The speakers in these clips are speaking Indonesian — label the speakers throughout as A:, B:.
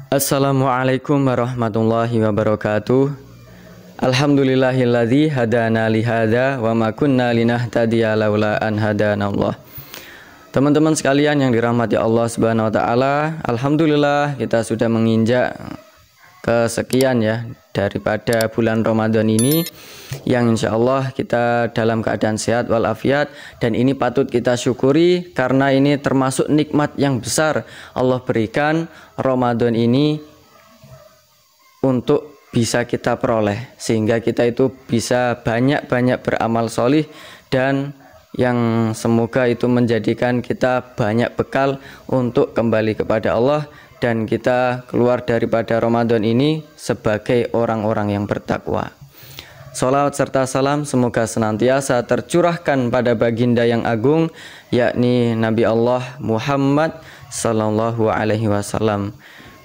A: Assalamualaikum warahmatullahi wabarakatuh. Alhamdulillahilladzi hadana lihada wa ma kunna linahtadiya laula an hadanallah. Teman-teman sekalian yang dirahmati Allah Subhanahu wa taala, alhamdulillah kita sudah menginjak kesekian ya daripada bulan Ramadan ini yang insya Allah kita dalam keadaan sehat walafiat, dan ini patut kita syukuri karena ini termasuk nikmat yang besar Allah berikan Ramadan ini untuk bisa kita peroleh, sehingga kita itu bisa banyak-banyak beramal solih, dan yang semoga itu menjadikan kita banyak bekal untuk kembali kepada Allah dan kita keluar daripada Ramadan ini sebagai orang-orang yang bertakwa. Salawat serta salam semoga senantiasa tercurahkan pada baginda yang agung, yakni Nabi Allah Muhammad sallallahu alaihi wasallam.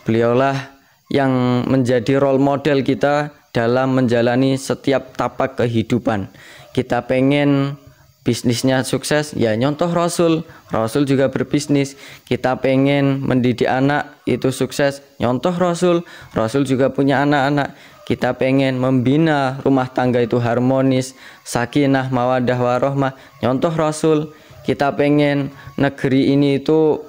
A: Beliaulah yang menjadi role model kita dalam menjalani setiap tapak kehidupan. Kita pengen bisnisnya sukses, ya nyontoh Rasul. Rasul juga berbisnis. Kita pengen mendidik anak itu sukses, nyontoh Rasul. Rasul juga punya anak-anak. Kita pengen membina rumah tangga itu harmonis, sakinah, mawaddah, warohmah, nyontoh Rasul. Kita pengen negeri ini itu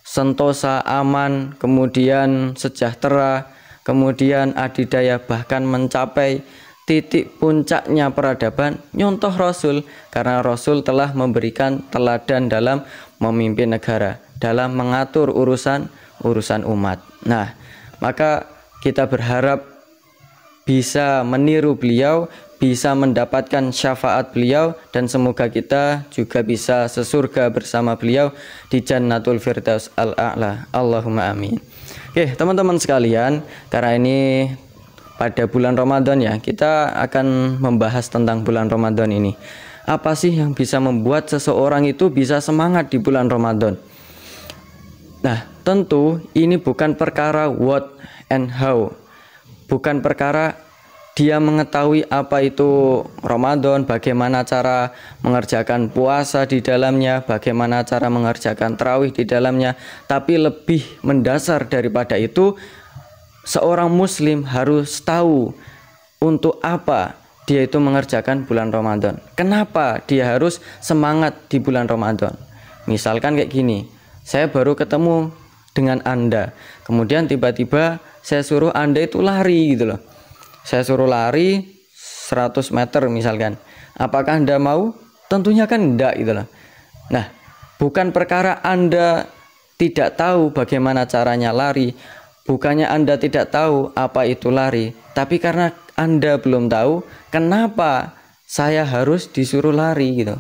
A: sentosa, aman, kemudian sejahtera, kemudian adidaya, bahkan mencapai titik puncaknya peradaban, nyontoh Rasul, karena Rasul telah memberikan teladan dalam memimpin negara, dalam mengatur urusan umat. Nah, maka kita berharap bisa meniru beliau, bisa mendapatkan syafaat beliau, dan semoga kita juga bisa sesurga bersama beliau di Jannatul Firdaus Al-A'la. Allahumma amin. Oke, teman-teman sekalian, karena ini pada bulan Ramadan ya, kita akan membahas tentang bulan Ramadan ini. Apa sih yang bisa membuat seseorang itu bisa semangat di bulan Ramadan? Nah, tentu ini bukan perkara what and how. Bukan perkara dia mengetahui apa itu Ramadan, bagaimana cara mengerjakan puasa di dalamnya, bagaimana cara mengerjakan tarawih di dalamnya. Tapi lebih mendasar daripada itu, seorang muslim harus tahu untuk apa dia itu mengerjakan bulan Ramadan. Kenapa dia harus semangat di bulan Ramadan? Misalkan kayak gini, saya baru ketemu dengan Anda, kemudian tiba-tiba saya suruh Anda itu lari gitu loh. Saya suruh lari 100 meter misalkan. Apakah Anda mau? Tentunya kan enggak gitu loh. Nah, bukan perkara Anda tidak tahu bagaimana caranya lari, bukannya Anda tidak tahu apa itu lari, tapi karena Anda belum tahu, kenapa saya harus disuruh lari gitu.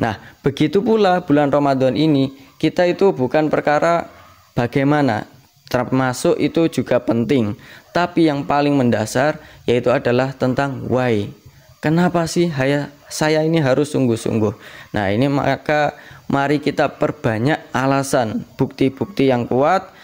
A: Nah, begitu pula bulan Ramadan ini, kita itu bukan perkara bagaimana, termasuk itu juga penting, tapi yang paling mendasar yaitu adalah tentang why. Kenapa sih saya ini harus sungguh-sungguh? Nah, ini maka mari kita perbanyak alasan, bukti-bukti yang kuat,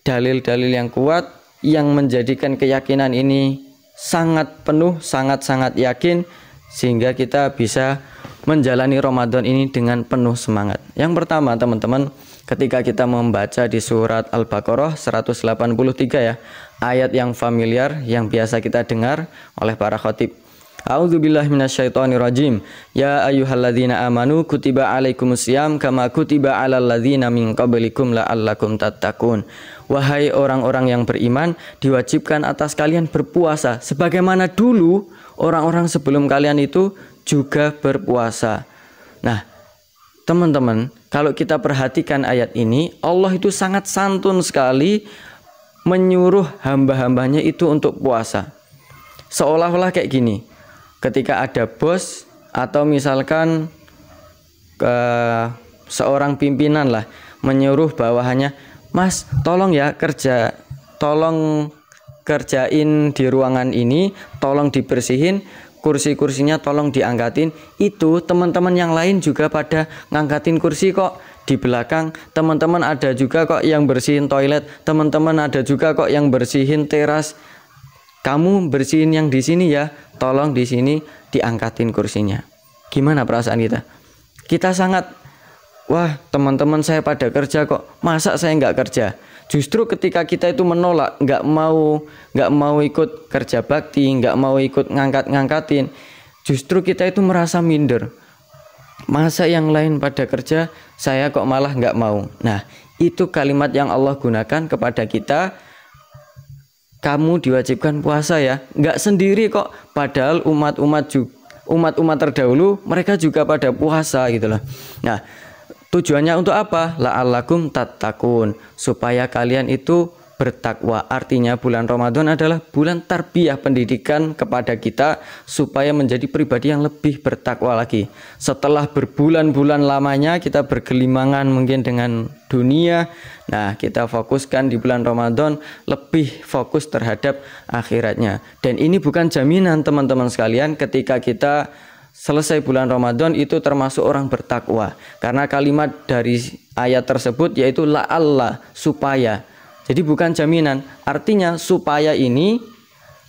A: dalil-dalil yang kuat yang menjadikan keyakinan ini sangat penuh, sangat-sangat yakin, sehingga kita bisa menjalani Ramadan ini dengan penuh semangat. Yang pertama, teman-teman, ketika kita membaca di surat Al-Baqarah 183 ya, ayat yang familiar yang biasa kita dengar oleh para khatib. A'udzubillahi minasyaitonirrajim. Ya ayyuhalladzina amanu kutiba alaikumusiyam kama kutiba alal ladzina min qablikum la'allakum tattaqun. Wahai orang-orang yang beriman, diwajibkan atas kalian berpuasa sebagaimana dulu orang-orang sebelum kalian itu juga berpuasa. Nah, teman-teman, kalau kita perhatikan ayat ini, Allah itu sangat santun sekali menyuruh hamba-hambanya itu untuk puasa. Seolah-olah kayak gini, ketika ada bos atau misalkan seorang pimpinan lah menyuruh bawahannya, Mas, tolong ya tolong kerjain di ruangan ini, tolong dibersihin, kursi-kursinya tolong diangkatin. Itu teman-teman yang lain juga pada ngangkatin kursi kok. Di belakang teman-teman ada juga kok yang bersihin toilet, teman-teman ada juga kok yang bersihin teras. Kamu bersihin yang di sini ya, tolong di sini diangkatin kursinya. Gimana perasaan kita? Kita sangat, wah teman-teman saya pada kerja kok, masa saya nggak kerja? Justru ketika kita itu menolak, nggak mau ikut kerja bakti, nggak mau ikut ngangkatin, justru kita itu merasa minder. Masa yang lain pada kerja, saya kok malah nggak mau. Nah, itu kalimat yang Allah gunakan kepada kita. Kamu diwajibkan puasa ya, nggak sendiri kok. Padahal umat-umat terdahulu mereka juga pada puasa gitu loh. Nah, tujuannya untuk apa? La'allakum tattaqun, supaya kalian itu bertakwa. Artinya bulan Ramadan adalah bulan tarbiyah, pendidikan kepada kita supaya menjadi pribadi yang lebih bertakwa lagi. Setelah berbulan-bulan lamanya kita bergelimangan mungkin dengan dunia, nah kita fokuskan di bulan Ramadan lebih fokus terhadap akhiratnya. Dan ini bukan jaminan teman-teman sekalian ketika kita selesai bulan Ramadan itu termasuk orang bertakwa. Karena kalimat dari ayat tersebut yaitu la'alla, supaya. Jadi bukan jaminan, artinya supaya ini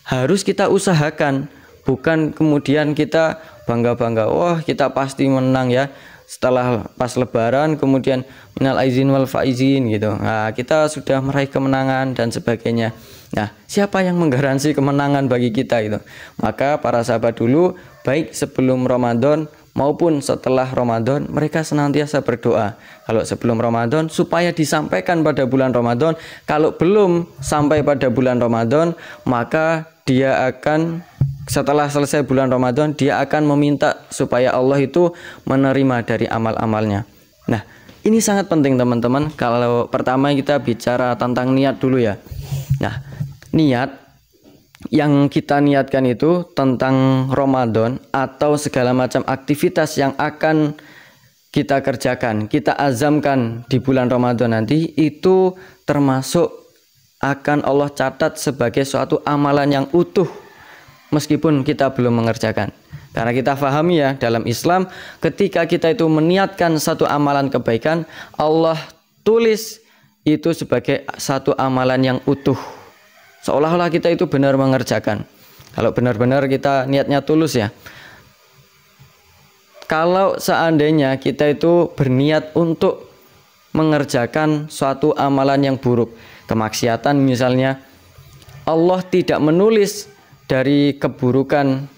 A: harus kita usahakan, bukan kemudian kita bangga-bangga, wah kita pasti menang ya. Setelah pas lebaran kemudian minal aizin wal faizin gitu. Nah, kita sudah meraih kemenangan dan sebagainya. Nah, siapa yang menggaransi kemenangan bagi kita itu? Maka para sahabat dulu baik sebelum Ramadan maupun setelah Ramadan mereka senantiasa berdoa. Kalau sebelum Ramadan supaya disampaikan pada bulan Ramadan, kalau belum sampai pada bulan Ramadan maka dia akan setelah selesai bulan Ramadan dia akan meminta supaya Allah itu menerima dari amal-amalnya. Nah, ini sangat penting teman-teman. Kalau pertama kita bicara tentang niat dulu ya. Nah, niat yang kita niatkan itu tentang Ramadan atau segala macam aktivitas yang akan kita kerjakan, kita azamkan di bulan Ramadan nanti, itu termasuk akan Allah catat sebagai suatu amalan yang utuh meskipun kita belum mengerjakan. Karena kita pahami ya, dalam Islam ketika kita itu meniatkan satu amalan kebaikan, Allah tulis itu sebagai satu amalan yang utuh, seolah-olah kita itu benar mengerjakan. Kalau benar-benar kita niatnya tulus ya. Kalau seandainya kita itu berniat untuk mengerjakan suatu amalan yang buruk, kemaksiatan misalnya, Allah tidak menulis dari keburukan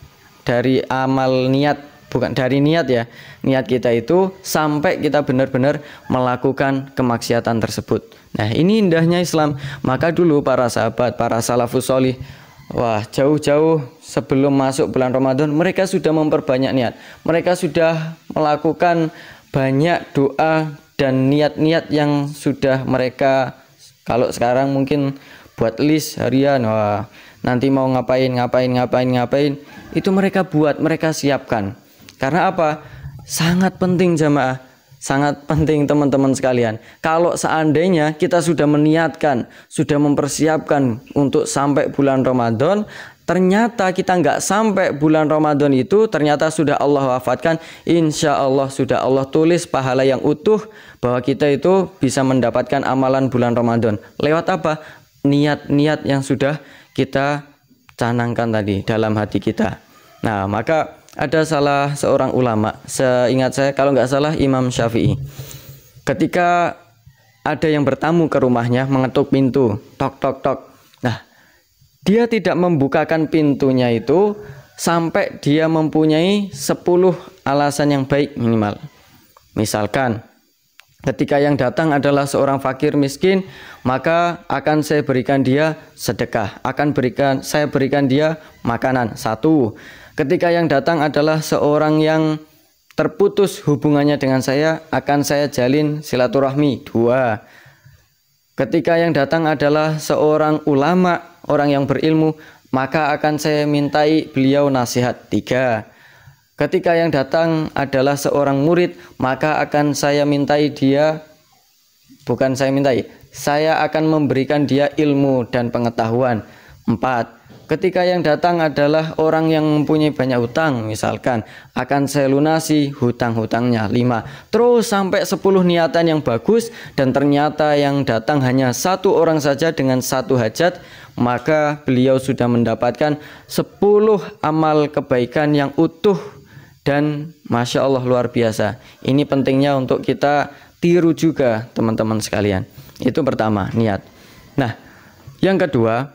A: dari amal niat, bukan dari niat ya, niat kita itu sampai kita benar-benar melakukan kemaksiatan tersebut. Nah, ini indahnya Islam. Maka dulu para sahabat, para salafus sholih, wah, jauh-jauh sebelum masuk bulan Ramadan mereka sudah memperbanyak niat. Mereka sudah melakukan banyak doa dan niat-niat yang sudah mereka, kalau sekarang mungkin buat list harian, wah nanti mau ngapain, itu mereka buat, mereka siapkan. Karena apa? Sangat penting jamaah, sangat penting teman-teman sekalian. Kalau seandainya kita sudah meniatkan, sudah mempersiapkan untuk sampai bulan Ramadan, ternyata kita nggak sampai bulan Ramadan itu, ternyata sudah Allah wafatkan, insya Allah sudah Allah tulis pahala yang utuh bahwa kita itu bisa mendapatkan amalan bulan Ramadan. Lewat apa? Niat-niat yang sudah kita canangkan tadi dalam hati kita. Nah, maka ada salah seorang ulama, seingat saya kalau nggak salah Imam Syafi'i, ketika ada yang bertamu ke rumahnya, mengetuk pintu, tok tok tok. Nah, dia tidak membukakan pintunya itu sampai dia mempunyai 10 alasan yang baik minimal. Misalkan ketika yang datang adalah seorang fakir miskin, maka akan saya berikan dia sedekah, saya berikan dia makanan. 1. Ketika yang datang adalah seorang yang terputus hubungannya dengan saya, akan saya jalin silaturahmi. 2. Ketika yang datang adalah seorang ulama, orang yang berilmu, maka akan saya mintai beliau nasihat. 3. Ketika yang datang adalah seorang murid, maka akan saya mintai dia, bukan saya mintai, saya akan memberikan dia ilmu dan pengetahuan. 4. Ketika yang datang adalah orang yang mempunyai banyak hutang, misalkan, akan saya lunasi hutang-hutangnya. 5. Terus sampai 10 niatan yang bagus, dan ternyata yang datang hanya 1 orang saja dengan 1 hajat, maka beliau sudah mendapatkan 10 amal kebaikan yang utuh. Dan Masya Allah luar biasa. Ini pentingnya untuk kita tiru juga teman-teman sekalian. Itu pertama, niat. Nah, yang kedua,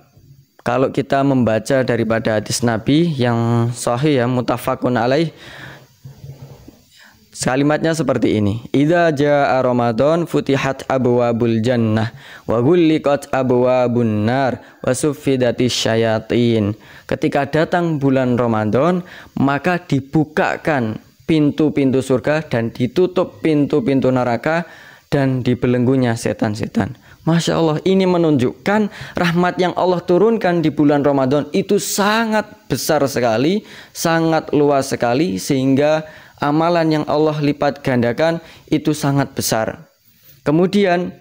A: kalau kita membaca daripada hadis Nabi yang sahih ya, muttafaqun alaih, kalimatnya seperti ini. Idza jaa Ramadan futihat abwabul jannah wa ghulliqat abwabun nar wa suffidatis syayatin. Ketika datang bulan Ramadan, maka dibukakan pintu-pintu surga dan ditutup pintu-pintu neraka dan dibelenggunya setan-setan. Masya Allah, ini menunjukkan rahmat yang Allah turunkan di bulan Ramadan itu sangat besar sekali, sangat luas sekali, sehingga amalan yang Allah lipat gandakan itu sangat besar. Kemudian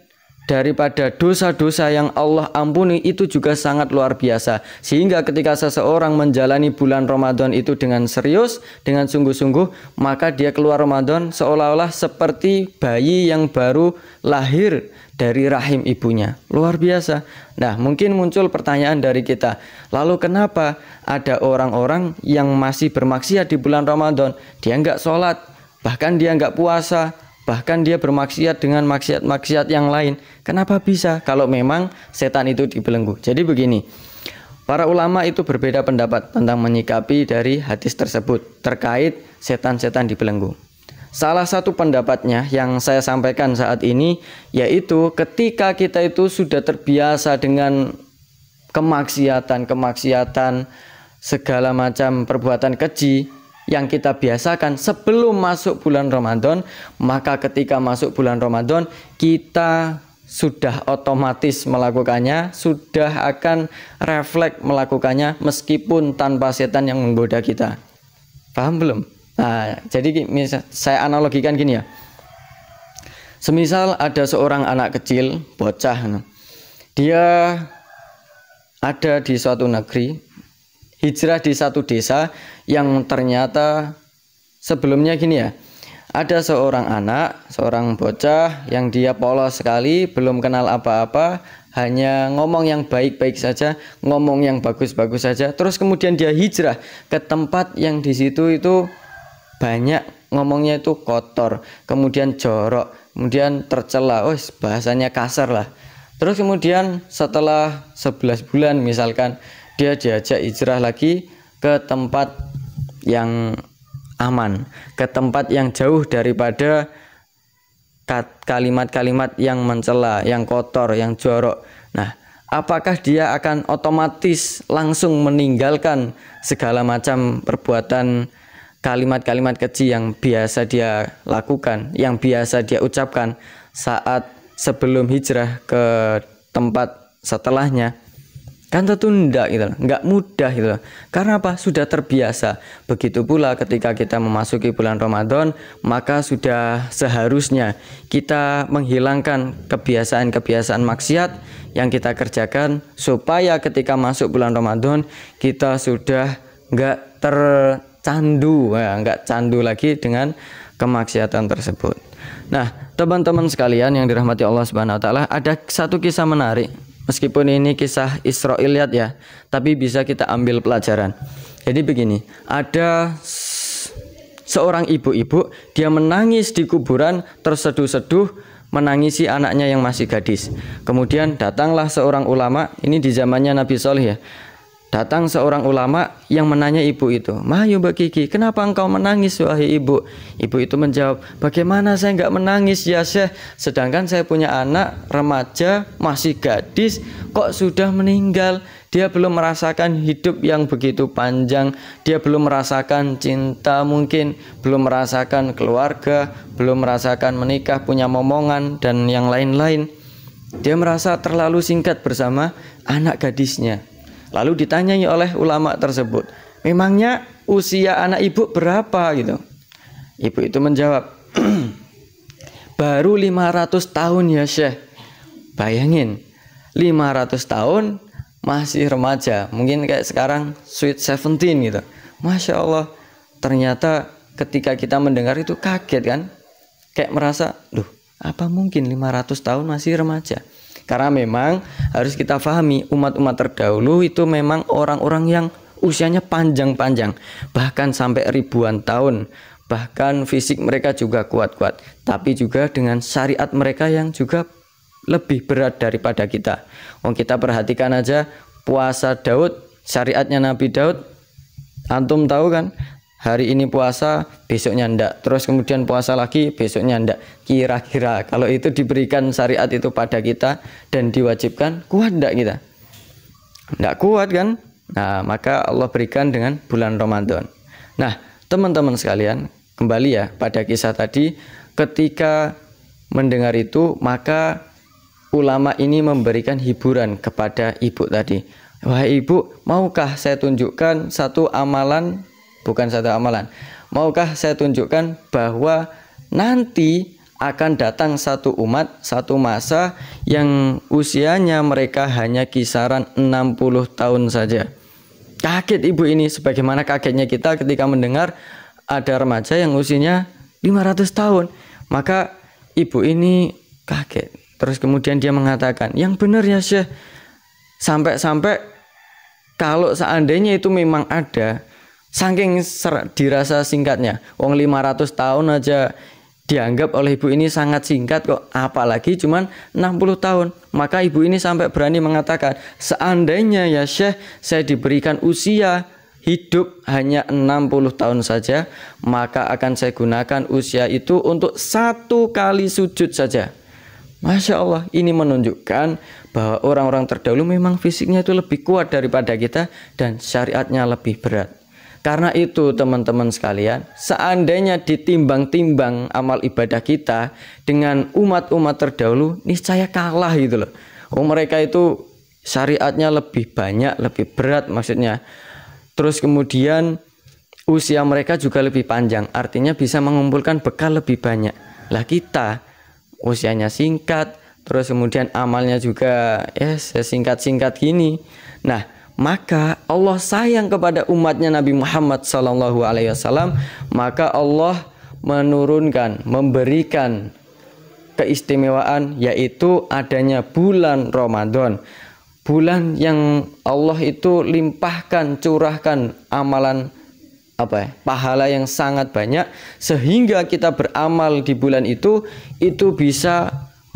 A: daripada dosa-dosa yang Allah ampuni itu juga sangat luar biasa. Sehingga ketika seseorang menjalani bulan Ramadan itu dengan serius, dengan sungguh-sungguh, maka dia keluar Ramadan seolah-olah seperti bayi yang baru lahir dari rahim ibunya. Luar biasa. Nah, mungkin muncul pertanyaan dari kita, lalu kenapa ada orang-orang yang masih bermaksiat di bulan Ramadan? Dia nggak sholat, bahkan dia nggak puasa, bahkan dia bermaksiat dengan maksiat-maksiat yang lain. Kenapa bisa? Kalau memang setan itu dibelenggu. Jadi begini, para ulama itu berbeda pendapat tentang menyikapi dari hadis tersebut terkait setan-setan dibelenggu. Salah satu pendapatnya yang saya sampaikan saat ini, yaitu ketika kita itu sudah terbiasa dengan kemaksiatan, segala macam perbuatan keji yang kita biasakan sebelum masuk bulan Ramadan, maka ketika masuk bulan Ramadan kita sudah otomatis melakukannya, sudah akan refleks melakukannya meskipun tanpa setan yang menggoda kita. Paham belum? Nah, jadi saya analogikan gini ya. Semisal ada seorang anak kecil, bocah, dia ada di suatu negeri, hijrah di satu desa yang ternyata sebelumnya gini ya, ada seorang anak, seorang bocah yang dia polos sekali, belum kenal apa-apa, hanya ngomong yang baik-baik saja, ngomong yang bagus-bagus saja. Terus kemudian dia hijrah ke tempat yang di situ itu banyak ngomongnya itu kotor, kemudian jorok, kemudian tercela, bahasanya kasar lah. Terus kemudian setelah 11 bulan misalkan, dia diajak hijrah lagi ke tempat yang aman, ke tempat yang jauh daripada kalimat-kalimat yang mencela, yang kotor, yang jorok. Nah, apakah dia akan otomatis langsung meninggalkan segala macam perbuatan kalimat-kalimat keji yang biasa dia lakukan, yang biasa dia ucapkan saat sebelum hijrah ke tempat setelahnya? Kan tentu enggak gitu, enggak mudah gitu. Karena apa? Sudah terbiasa. Begitu pula ketika kita memasuki bulan Ramadan, maka sudah seharusnya kita menghilangkan kebiasaan-kebiasaan maksiat yang kita kerjakan supaya ketika masuk bulan Ramadan kita sudah enggak enggak candu lagi dengan kemaksiatan tersebut. Nah, teman-teman sekalian yang dirahmati Allah Subhanahu wa taala, ada satu kisah menarik. Meskipun ini kisah Israiliyat ya, tapi bisa kita ambil pelajaran. Jadi begini, ada seorang ibu-ibu, dia menangis di kuburan, terseduh-seduh menangisi anaknya yang masih gadis. Kemudian datanglah seorang ulama, ini di zamannya Nabi Shalih ya. Datang seorang ulama yang menanya ibu itu, "Mayu Mbak Kiki, kenapa engkau menangis wahai ibu?" Ibu itu menjawab, "Bagaimana saya enggak menangis ya Syekh, sedangkan saya punya anak remaja masih gadis kok sudah meninggal. Dia belum merasakan hidup yang begitu panjang, dia belum merasakan cinta, mungkin belum merasakan keluarga, belum merasakan menikah, punya momongan dan yang lain-lain. Dia merasa terlalu singkat bersama anak gadisnya." Lalu ditanyai oleh ulama tersebut, "Memangnya usia anak ibu berapa?" gitu. Ibu itu menjawab, "Baru 500 tahun ya Syekh." Bayangin, 500 tahun masih remaja, mungkin kayak sekarang sweet 17 gitu. Masya Allah, ternyata ketika kita mendengar itu kaget kan, kayak merasa, "Duh, apa mungkin 500 tahun masih remaja?" Karena memang harus kita pahami, umat-umat terdahulu itu memang orang-orang yang usianya panjang-panjang, bahkan sampai ribuan tahun. Bahkan fisik mereka juga kuat-kuat, tapi juga dengan syariat mereka yang juga lebih berat daripada kita. Kita perhatikan aja puasa Daud, syariatnya Nabi Daud. Antum tahu kan? Hari ini puasa, besoknya ndak. Terus kemudian puasa lagi, besoknya ndak. Kira-kira kalau itu diberikan syariat itu pada kita dan diwajibkan, kuat ndak kita? Ndak kuat kan? Nah, maka Allah berikan dengan bulan Ramadan. Nah, teman-teman sekalian, kembali ya pada kisah tadi, ketika mendengar itu, maka ulama ini memberikan hiburan kepada ibu tadi. Wahai ibu, maukah saya tunjukkan satu amalan, bukan satu amalan, maukah saya tunjukkan bahwa nanti akan datang satu umat, satu masa yang usianya mereka hanya kisaran 60 tahun saja. Kaget ibu ini, sebagaimana kagetnya kita ketika mendengar ada remaja yang usianya 500 tahun. Maka ibu ini kaget. Terus kemudian dia mengatakan, yang benar ya Syekh, sampai-sampai kalau seandainya itu memang ada, saking dirasa singkatnya, 500 tahun aja dianggap oleh ibu ini sangat singkat kok, apalagi cuman 60 tahun. Maka ibu ini sampai berani mengatakan, seandainya ya Syekh saya diberikan usia hidup hanya 60 tahun saja, maka akan saya gunakan usia itu untuk 1 kali sujud saja. Masya Allah, ini menunjukkan bahwa orang-orang terdahulu memang fisiknya itu lebih kuat daripada kita dan syariatnya lebih berat. Karena itu teman-teman sekalian, seandainya ditimbang-timbang amal ibadah kita dengan umat-umat terdahulu, niscaya kalah gitu loh. Mereka itu syariatnya lebih banyak, lebih berat maksudnya. Terus kemudian usia mereka juga lebih panjang, artinya bisa mengumpulkan bekal lebih banyak. Lah kita usianya singkat, terus kemudian amalnya juga singkat-singkat gini. Nah, maka Allah sayang kepada umatnya Nabi Muhammad SAW, maka Allah menurunkan, memberikan keistimewaan, yaitu adanya bulan Ramadan. Bulan yang Allah itu limpahkan, curahkan amalan pahala yang sangat banyak, sehingga kita beramal di bulan itu bisa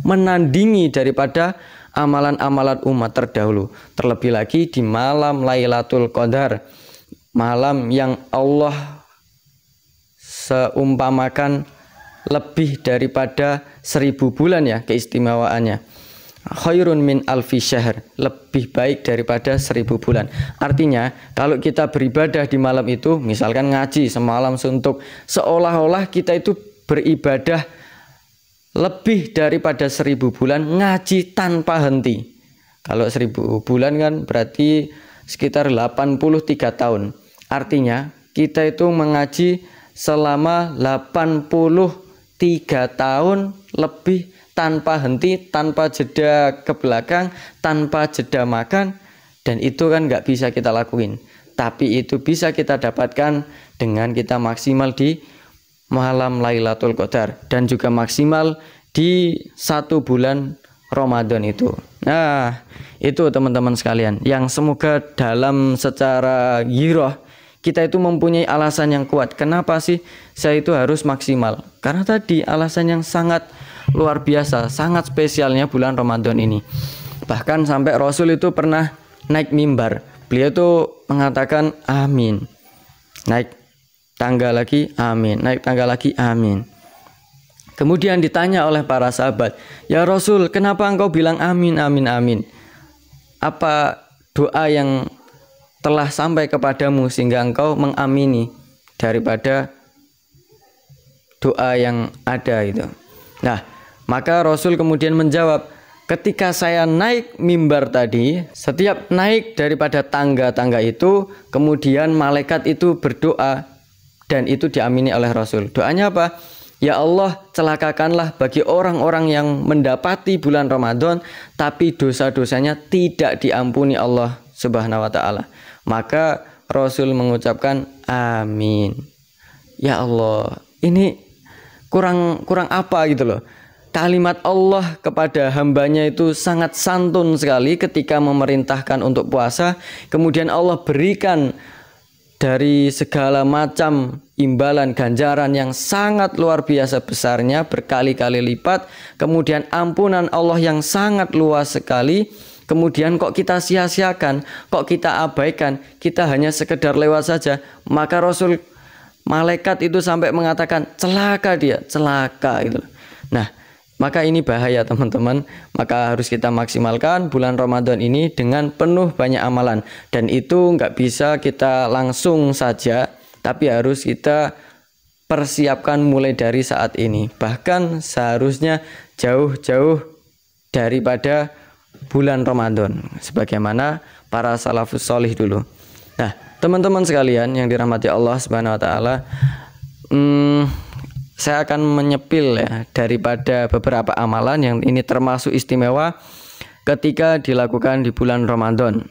A: menandingi daripada amalan-amalan umat terdahulu. Terlebih lagi di malam Lailatul Qadar, malam yang Allah seumpamakan lebih daripada 1000 bulan ya keistimewaannya. Khairun min alfi syahr, lebih baik daripada 1000 bulan. Artinya kalau kita beribadah di malam itu, misalkan ngaji semalam suntuk, seolah-olah kita itu beribadah lebih daripada 1000 bulan ngaji tanpa henti. Kalau 1000 bulan kan berarti sekitar 83 tahun. Artinya kita itu mengaji selama 83 tahun lebih tanpa henti, tanpa jeda ke belakang, tanpa jeda makan, dan itu kan nggak bisa kita lakuin. Tapi itu bisa kita dapatkan dengan kita maksimal di malam Lailatul Qadar dan juga maksimal di 1 bulan Ramadan itu. Nah, itu teman-teman sekalian yang semoga dalam secara giroh kita itu mempunyai alasan yang kuat. Kenapa sih saya itu harus maksimal? Karena tadi alasan yang sangat luar biasa, sangat spesialnya bulan Ramadan ini. Bahkan sampai Rasul itu pernah naik mimbar. Beliau itu mengatakan amin. Naik tangga lagi amin, naik tangga lagi amin. Kemudian ditanya oleh para sahabat, "Ya Rasul, kenapa engkau bilang amin, amin, amin? Apa doa yang telah sampai kepadamu sehingga engkau mengamini daripada doa yang ada itu?" Nah, maka Rasul kemudian menjawab, ketika saya naik mimbar tadi, setiap naik daripada tangga-tangga itu, kemudian malaikat itu berdoa dan itu diamini oleh Rasul. Doanya apa? Ya Allah, celakakanlah bagi orang-orang yang mendapati bulan Ramadan tapi dosa-dosanya tidak diampuni Allah Subhanahu wa taala. Maka Rasul mengucapkan amin. Ya Allah, ini kurang apa gitu loh. Kalimat Allah kepada hambanya itu sangat santun sekali ketika memerintahkan untuk puasa. Kemudian Allah berikan dari segala macam imbalan ganjaran yang sangat luar biasa besarnya, berkali-kali lipat, kemudian ampunan Allah yang sangat luas sekali. Kemudian kok kita sia-siakan, kok kita abaikan, kita hanya sekedar lewat saja. Maka malaikat itu sampai mengatakan celaka dia, celaka gitu. Nah, maka ini bahaya teman-teman. Maka harus kita maksimalkan bulan Ramadan ini dengan penuh banyak amalan. Dan itu nggak bisa kita langsung saja, tapi harus kita persiapkan mulai dari saat ini. Bahkan seharusnya jauh-jauh daripada bulan Ramadan, sebagaimana para salafus solih dulu. Nah, teman-teman sekalian yang dirahmati Allah Subhanahu wa taala, saya akan menyepil ya daripada beberapa amalan yang ini termasuk istimewa ketika dilakukan di bulan Ramadan.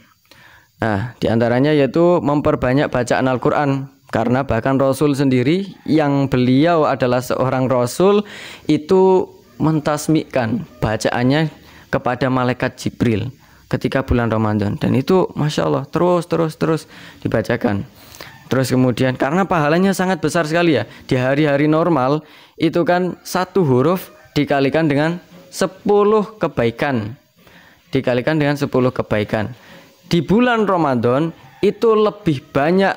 A: Nah, diantaranya yaitu memperbanyak bacaan Al-Quran. Karena bahkan Rasul sendiri yang beliau adalah seorang Rasul itu mentasmikkan bacaannya kepada malaikat Jibril ketika bulan Ramadan, dan itu Masya Allah terus dibacakan. Terus kemudian karena pahalanya sangat besar sekali ya, di hari-hari normal itu kan satu huruf dikalikan dengan 10 kebaikan, dikalikan dengan 10 kebaikan. Di bulan Ramadan itu lebih banyak,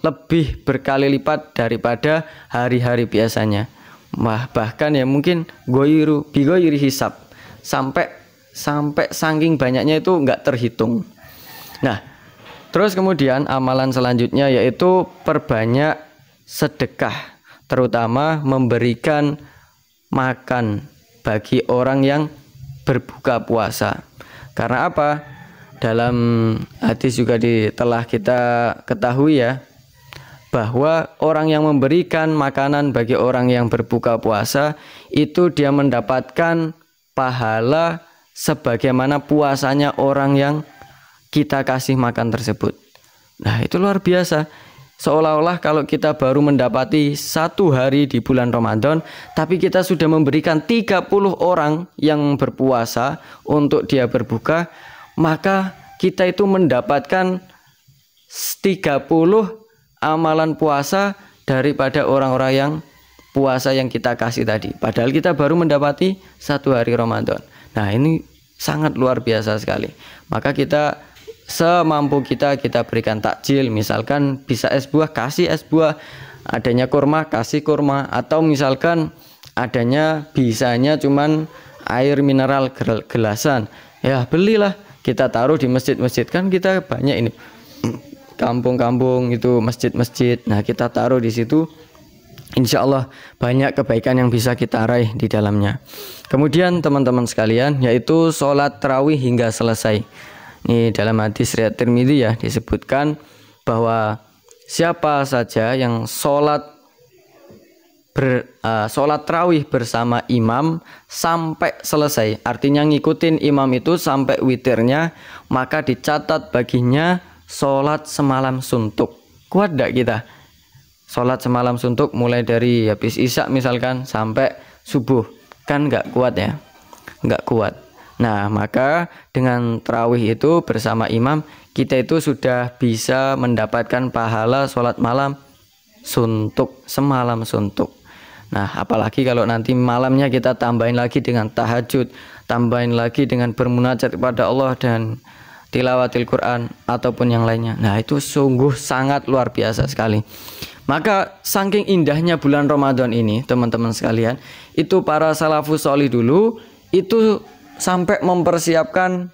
A: lebih berkali lipat daripada hari-hari biasanya. Bahkan ya mungkin bigoyiri hisab, sampai saking banyaknya itu nggak terhitung. Nah, terus kemudian amalan selanjutnya yaitu perbanyak sedekah, terutama memberikan makan bagi orang yang berbuka puasa. Karena apa? Dalam hadis juga telah kita ketahui ya, bahwa orang yang memberikan makanan bagi orang yang berbuka puasa itu dia mendapatkan pahala sebagaimana puasanya orang yang kita kasih makan tersebut. Nah, itu luar biasa. Seolah-olah kalau kita baru mendapati 1 hari di bulan Ramadan, tapi kita sudah memberikan 30 orang yang berpuasa untuk dia berbuka, maka kita itu mendapatkan 30 amalan puasa daripada orang-orang yang puasa yang kita kasih tadi. Padahal kita baru mendapati 1 hari Ramadan. Nah, ini sangat luar biasa sekali. Maka kita semampu kita berikan takjil, misalkan bisa es buah, kasih es buah, adanya kurma, kasih kurma, atau misalkan adanya bisanya cuman air mineral gelasan, ya belilah, kita taruh di masjid-masjid, kan kita banyak ini kampung-kampung itu masjid-masjid. Nah, kita taruh di situ. Insya Allah banyak kebaikan yang bisa kita raih di dalamnya. Kemudian teman-teman sekalian, yaitu sholat tarawih hingga selesai. Ini dalam hadis riwayat Tirmidzi ya, disebutkan bahwa siapa saja yang sholat tarawih bersama imam sampai selesai, artinya ngikutin imam itu sampai witirnya, maka dicatat baginya sholat semalam suntuk. Kuat gak kita? Sholat semalam suntuk mulai dari habis isya misalkan sampai subuh, kan nggak kuat ya, nggak kuat. Nah, maka dengan tarawih itu bersama imam, kita itu sudah bisa mendapatkan pahala sholat malam suntuk, semalam suntuk. Nah, apalagi kalau nanti malamnya kita tambahin lagi dengan tahajud, tambahin lagi dengan bermunajat kepada Allah dan tilawatil Quran ataupun yang lainnya. Nah, itu sungguh sangat luar biasa sekali. Maka saking indahnya bulan Ramadan ini teman-teman sekalian, itu para salafus sholih dulu itu sampai mempersiapkan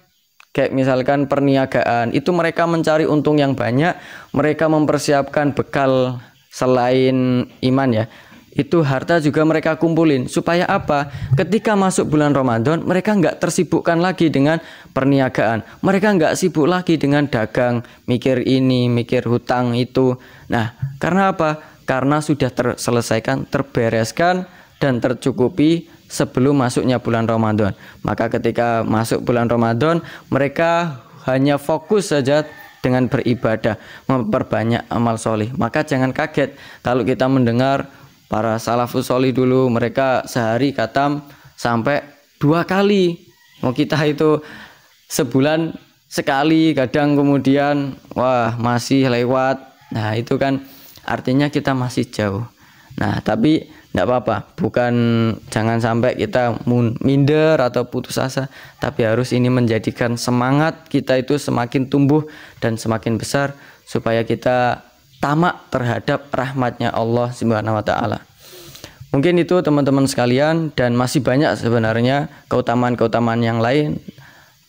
A: kayak misalkan perniagaan, itu mereka mencari untung yang banyak, mereka mempersiapkan bekal selain iman ya, itu harta juga mereka kumpulin. Supaya apa? Ketika masuk bulan Ramadan, mereka nggak tersibukkan lagi dengan perniagaan. Mereka nggak sibuk lagi dengan dagang, mikir ini, mikir hutang itu. Nah, karena apa? Karena sudah terselesaikan, terbereskan, dan tercukupi sebelum masuknya bulan Ramadan. Maka ketika masuk bulan Ramadan, mereka hanya fokus saja dengan beribadah, memperbanyak amal solih. Maka jangan kaget kalau kita mendengar para salafus sholih dulu mereka sehari khatam sampai 2 kali. Mau kita itu sebulan sekali, kadang kemudian wah masih lewat. Nah, itu kan artinya kita masih jauh. Nah, tapi tidak apa-apa, bukan jangan sampai kita minder atau putus asa, tapi harus ini menjadikan semangat kita itu semakin tumbuh dan semakin besar, supaya kita tamak terhadap rahmatnya Allah Subhanahu wa Ta'ala. Mungkin itu teman-teman sekalian, dan masih banyak sebenarnya keutamaan-keutamaan yang lain,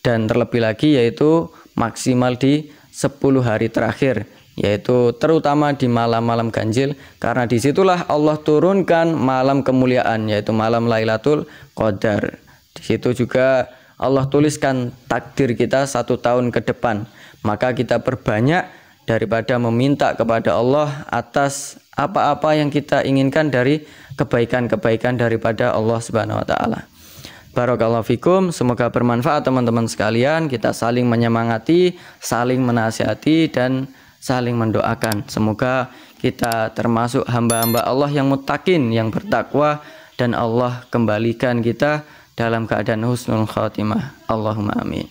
A: dan terlebih lagi yaitu maksimal di 10 hari terakhir, yaitu terutama di malam-malam ganjil, karena disitulah Allah turunkan malam kemuliaan, yaitu malam Lailatul Qadar. Di situ juga Allah tuliskan takdir kita 1 tahun ke depan. Maka kita perbanyak daripada meminta kepada Allah atas apa-apa yang kita inginkan dari kebaikan-kebaikan daripada Allah Subhanahu wa Ta'ala. Barakallahu fikum, semoga bermanfaat teman-teman sekalian. Kita saling menyemangati, saling menasihati, dan saling mendoakan. Semoga kita termasuk hamba-hamba Allah yang muttaqin, yang bertakwa, dan Allah kembalikan kita dalam keadaan husnul khatimah. Allahumma amin.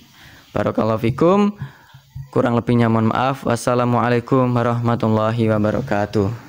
A: Barakallahu fikum. Kurang lebihnya mohon maaf. Wassalamualaikum warahmatullahi wabarakatuh.